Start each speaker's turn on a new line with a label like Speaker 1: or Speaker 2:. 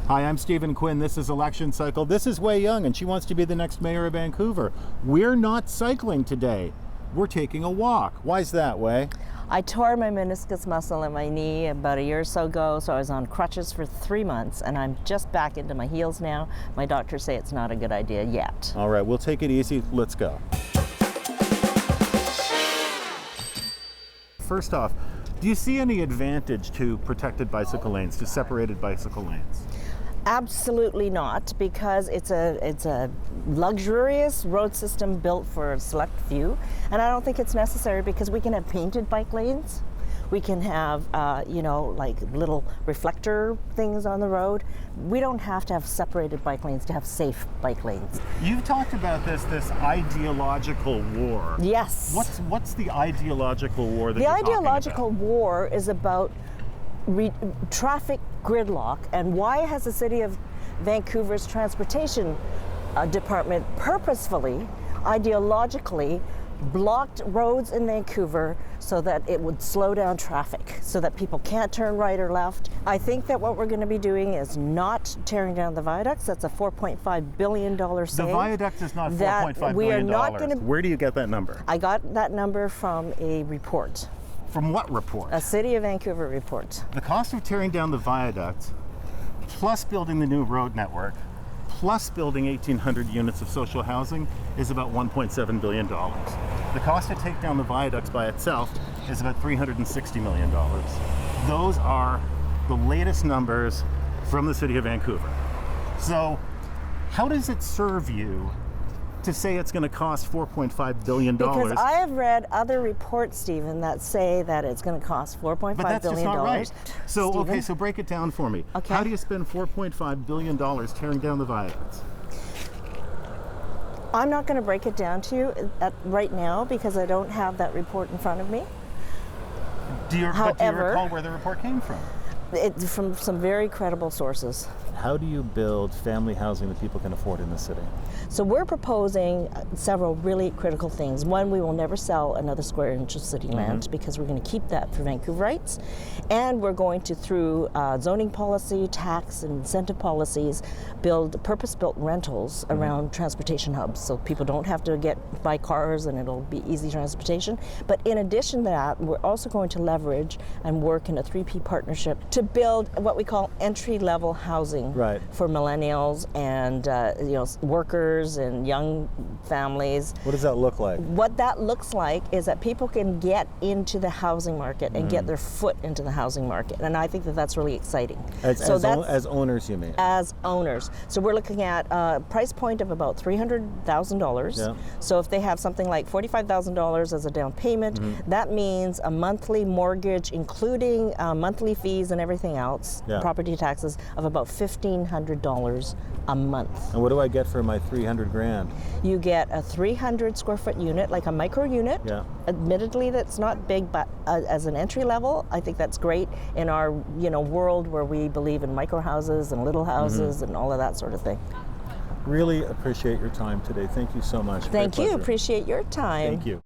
Speaker 1: Hi, I'm Stephen Quinn. This is Election Cycle. This is Wai Young, and she wants to be the next mayor of Vancouver. We're not cycling today. We're taking a walk. Why's that, Wai?
Speaker 2: I tore my meniscus muscle in my knee about a year or so ago, so I was on crutches for 3 months, and I'm just back into my heels now. My doctors say it's not a good idea yet.
Speaker 1: All right, we'll take it easy. Let's go. First off, do you see any advantage to protected bicycle lanes, to separated bicycle lanes?
Speaker 2: Absolutely not, because it's a luxurious road system built for a select few, and I don't think it's necessary because we can have painted bike lanes. We can have, like little reflector things on the road. We don't have to have separated bike lanes to have safe bike lanes.
Speaker 1: You've talked about this ideological war.
Speaker 2: Yes.
Speaker 1: What's the ideological war that
Speaker 2: The
Speaker 1: you're talking
Speaker 2: ideological
Speaker 1: about?
Speaker 2: war is about traffic gridlock, and why has the City of Vancouver's transportation department purposefully, ideologically, blocked roads in Vancouver so that it would slow down traffic, so that people can't turn right or left. I think that what we're going to be doing is not tearing down the viaducts. That's a $4.5 billion save.
Speaker 1: The viaduct is not $4.5 billion. Where do you get that number?
Speaker 2: I got that number from a report.
Speaker 1: From what report?
Speaker 2: A City of Vancouver report.
Speaker 1: The cost of tearing down the viaduct, plus building the new road network, plus building 1,800 units of social housing is about $1.7 billion. The cost to take down the viaducts by itself is about $360 million. Those are the latest numbers from the City of Vancouver. So how does it serve you to say it's going to cost $4.5 billion?
Speaker 2: Because I have read other reports, Stephen, that say that it's going to cost $4.5 billion.
Speaker 1: But that's just not right. So,
Speaker 2: Stephen?
Speaker 1: okay, so break it down for me.
Speaker 2: Okay.
Speaker 1: How do you spend $4.5 billion tearing down the viaducts?
Speaker 2: I'm not going to break it down to you right now because I don't have that report in front of me.
Speaker 1: Do you recall where the report came from?
Speaker 2: It's from some very credible sources.
Speaker 1: How do you build family housing that people can afford in the city?
Speaker 2: So we're proposing several really critical things. One, we will never sell another square inch of city land because we're going to keep that for Vancouverites. And we're going to, through zoning policy, tax and incentive policies, build purpose-built rentals around transportation hubs so people don't have to buy cars and it'll be easy transportation. But in addition to that, we're also going to leverage and work in a 3P partnership to build what we call entry-level housing for millennials and workers and young families.
Speaker 1: What does that look like?
Speaker 2: What that looks like is that people can get into the housing market and get their foot into the housing market, and I think that that's really exciting.
Speaker 1: As owners, you mean?
Speaker 2: As owners. So we're looking at a price point of about $300,000. Yeah. So if they have something like $45,000 as a down payment, that means a monthly mortgage, including monthly fees and everything else, property taxes, of about $1,500 a month.
Speaker 1: And what do I get for my $300,000?
Speaker 2: You get a 300 square foot unit, like a micro unit. Yeah. Admittedly, that's not big, but as an entry level, I think that's great in our world where we believe in micro houses and little houses and all of that sort of thing.
Speaker 1: Really appreciate your time today. Thank you so much.
Speaker 2: Thank you. Appreciate your time.
Speaker 1: Thank you.